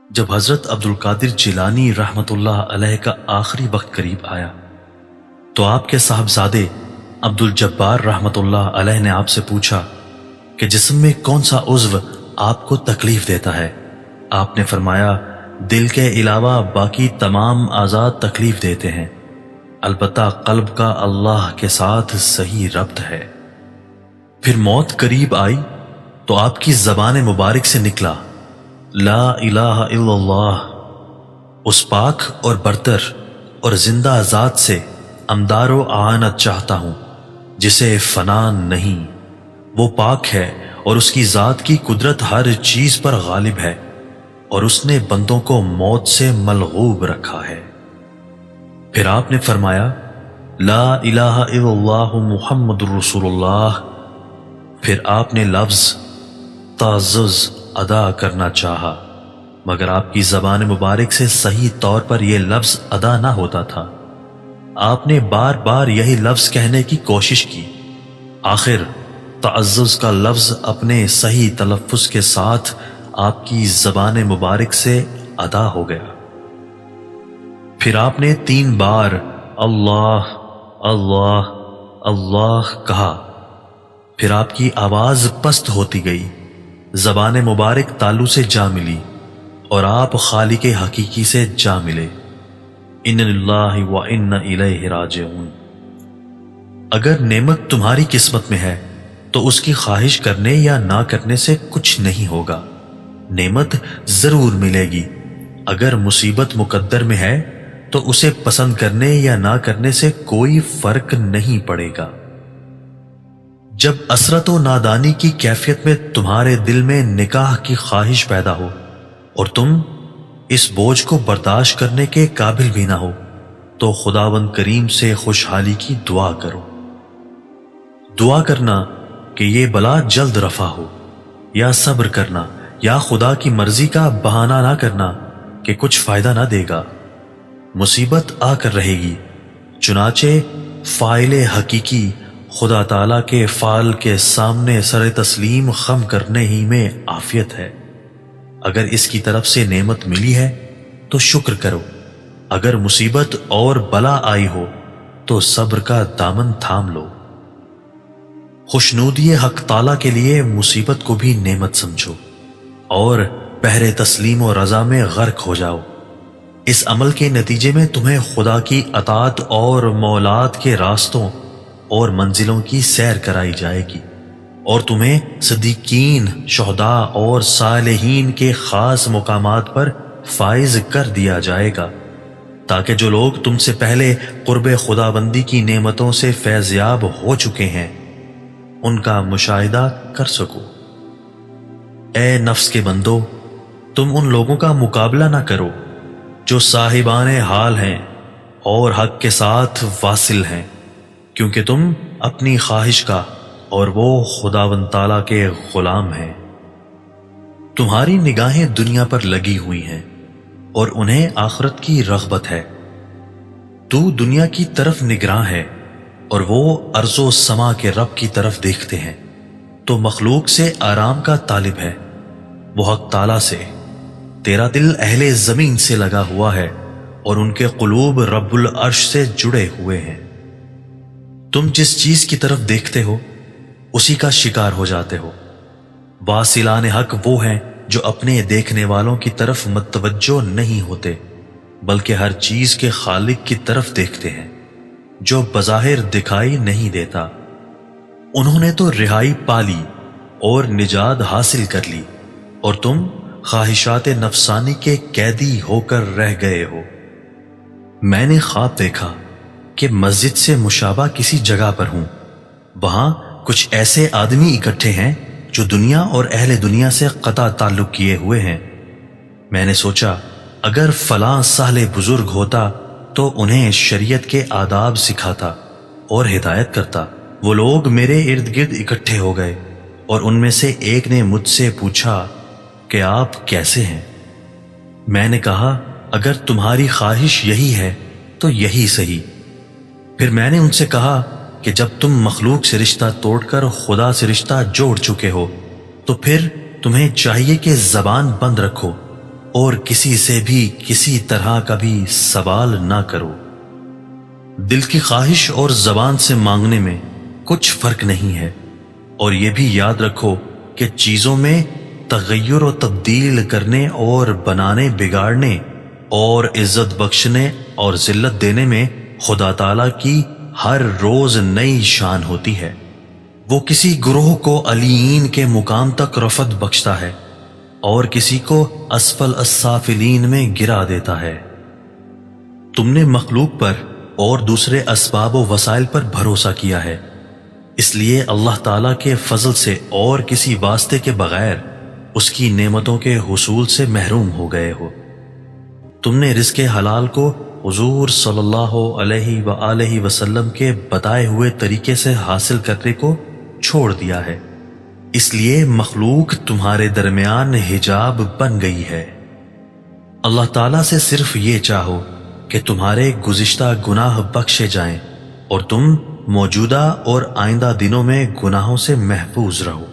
جب حضرت عبد القادر جیلانی رحمت اللہ علیہ کا آخری وقت قریب آیا تو آپ کے صاحبزادے عبد الجبار رحمت اللہ علیہ نے آپ سے پوچھا کہ جسم میں کون سا عضو آپ کو تکلیف دیتا ہے؟ آپ نے فرمایا دل کے علاوہ باقی تمام اعضاء تکلیف دیتے ہیں، البتہ قلب کا اللہ کے ساتھ صحیح ربط ہے۔ پھر موت قریب آئی تو آپ کی زبان مبارک سے نکلا لا الہ الا اللہ، اس پاک اور برتر اور زندہ ذات سے امدار و اعانت چاہتا ہوں جسے فنا نہیں، وہ پاک ہے اور اس کی ذات کی قدرت ہر چیز پر غالب ہے، اور اس نے بندوں کو موت سے ملغوب رکھا ہے۔ پھر آپ نے فرمایا لا الہ الا اللہ محمد رسول اللہ۔ پھر آپ نے لفظ تعزز ادا کرنا چاہا، مگر آپ کی زبان مبارک سے صحیح طور پر یہ لفظ ادا نہ ہوتا تھا۔ آپ نے بار بار یہی لفظ کہنے کی کوشش کی، آخر تعزز کا لفظ اپنے صحیح تلفظ کے ساتھ آپ کی زبان مبارک سے ادا ہو گیا۔ پھر آپ نے 3 بار اللہ اللہ اللہ کہا، پھر آپ کی آواز پست ہوتی گئی، زبان مبارک تالو سے جا ملی اور آپ خالق حقیقی سے جا ملے۔ ان للہ و انا الیہ راجعون۔ اگر نعمت تمہاری قسمت میں ہے تو اس کی خواہش کرنے یا نہ کرنے سے کچھ نہیں ہوگا، نعمت ضرور ملے گی۔ اگر مصیبت مقدر میں ہے تو اسے پسند کرنے یا نہ کرنے سے کوئی فرق نہیں پڑے گا۔ جب اسرت و نادانی کی کیفیت میں تمہارے دل میں نکاح کی خواہش پیدا ہو اور تم اس بوجھ کو برداشت کرنے کے قابل بھی نہ ہو تو خداوند کریم سے خوشحالی کی دعا کرو۔ دعا کرنا کہ یہ بلا جلد رفع ہو، یا صبر کرنا یا خدا کی مرضی کا بہانہ نہ کرنا کہ کچھ فائدہ نہ دے گا، مصیبت آ کر رہے گی۔ چنانچہ فاعل حقیقی خدا تعالیٰ کے فعل کے سامنے سر تسلیم خم کرنے ہی میں عافیت ہے۔ اگر اس کی طرف سے نعمت ملی ہے تو شکر کرو، اگر مصیبت اور بلا آئی ہو تو صبر کا دامن تھام لو۔ خوشنودی حق تعالیٰ کے لیے مصیبت کو بھی نعمت سمجھو اور بحر تسلیم و رضا میں غرق ہو جاؤ۔ اس عمل کے نتیجے میں تمہیں خدا کی اطاعت اور مولات کے راستوں اور منزلوں کی سیر کرائی جائے گی، اور تمہیں صدیقین، شہداء اور صالحین کے خاص مقامات پر فائز کر دیا جائے گا، تاکہ جو لوگ تم سے پہلے قرب خداوندی کی نعمتوں سے فیضیاب ہو چکے ہیں ان کا مشاہدہ کر سکو۔ اے نفس کے بندو، تم ان لوگوں کا مقابلہ نہ کرو جو صاحبان حال ہیں اور حق کے ساتھ واصل ہیں، کیونکہ تم اپنی خواہش کا اور وہ خداوند تعالیٰ کے غلام ہیں۔ تمہاری نگاہیں دنیا پر لگی ہوئی ہیں اور انہیں آخرت کی رغبت ہے۔ تو دنیا کی طرف نگراں ہے اور وہ ارض و سما کے رب کی طرف دیکھتے ہیں، تو مخلوق سے آرام کا طالب ہے، وہ حق تعالیٰ سے۔ تیرا دل اہل زمین سے لگا ہوا ہے اور ان کے قلوب رب العرش سے جڑے ہوئے ہیں۔ تم جس چیز کی طرف دیکھتے ہو اسی کا شکار ہو جاتے ہو۔ واصلان حق وہ ہیں جو اپنے دیکھنے والوں کی طرف متوجہ نہیں ہوتے، بلکہ ہر چیز کے خالق کی طرف دیکھتے ہیں جو بظاہر دکھائی نہیں دیتا۔ انہوں نے تو رہائی پا لی اور نجات حاصل کر لی، اور تم خواہشات نفسانی کے قیدی ہو کر رہ گئے ہو۔ میں نے خواب دیکھا کہ مسجد سے مشابہ کسی جگہ پر ہوں، وہاں کچھ ایسے آدمی اکٹھے ہیں جو دنیا اور اہل دنیا سے قطع تعلق کیے ہوئے ہیں۔ میں نے سوچا اگر فلاں صالح بزرگ ہوتا تو انہیں شریعت کے آداب سکھاتا اور ہدایت کرتا۔ وہ لوگ میرے ارد گرد اکٹھے ہو گئے اور ان میں سے ایک نے مجھ سے پوچھا کہ آپ کیسے ہیں؟ میں نے کہا اگر تمہاری خواہش یہی ہے تو یہی صحیح۔ پھر میں نے ان سے کہا کہ جب تم مخلوق سے رشتہ توڑ کر خدا سے رشتہ جوڑ چکے ہو تو پھر تمہیں چاہیے کہ زبان بند رکھو اور کسی سے بھی کسی طرح کا بھی سوال نہ کرو۔ دل کی خواہش اور زبان سے مانگنے میں کچھ فرق نہیں ہے، اور یہ بھی یاد رکھو کہ چیزوں میں تغیر و تبدیل کرنے اور بنانے بگاڑنے اور عزت بخشنے اور ذلت دینے میں خدا تعالیٰ کی ہر روز نئی شان ہوتی ہے۔ وہ کسی گروہ کو علیین کے مقام تک رفعت بخشتا ہے اور کسی کو اسفل السافلین میں گرا دیتا ہے۔ تم نے مخلوق پر اور دوسرے اسباب و وسائل پر بھروسہ کیا ہے، اس لیے اللہ تعالیٰ کے فضل سے اور کسی واسطے کے بغیر اس کی نعمتوں کے حصول سے محروم ہو گئے ہو۔ تم نے رزق حلال کو حضور صلی اللہ علیہ وآلہ وسلم کے بتائے ہوئے طریقے سے حاصل کرنے کو چھوڑ دیا ہے، اس لیے مخلوق تمہارے درمیان حجاب بن گئی ہے۔ اللہ تعالیٰ سے صرف یہ چاہو کہ تمہارے گزشتہ گناہ بخشے جائیں اور تم موجودہ اور آئندہ دنوں میں گناہوں سے محفوظ رہو۔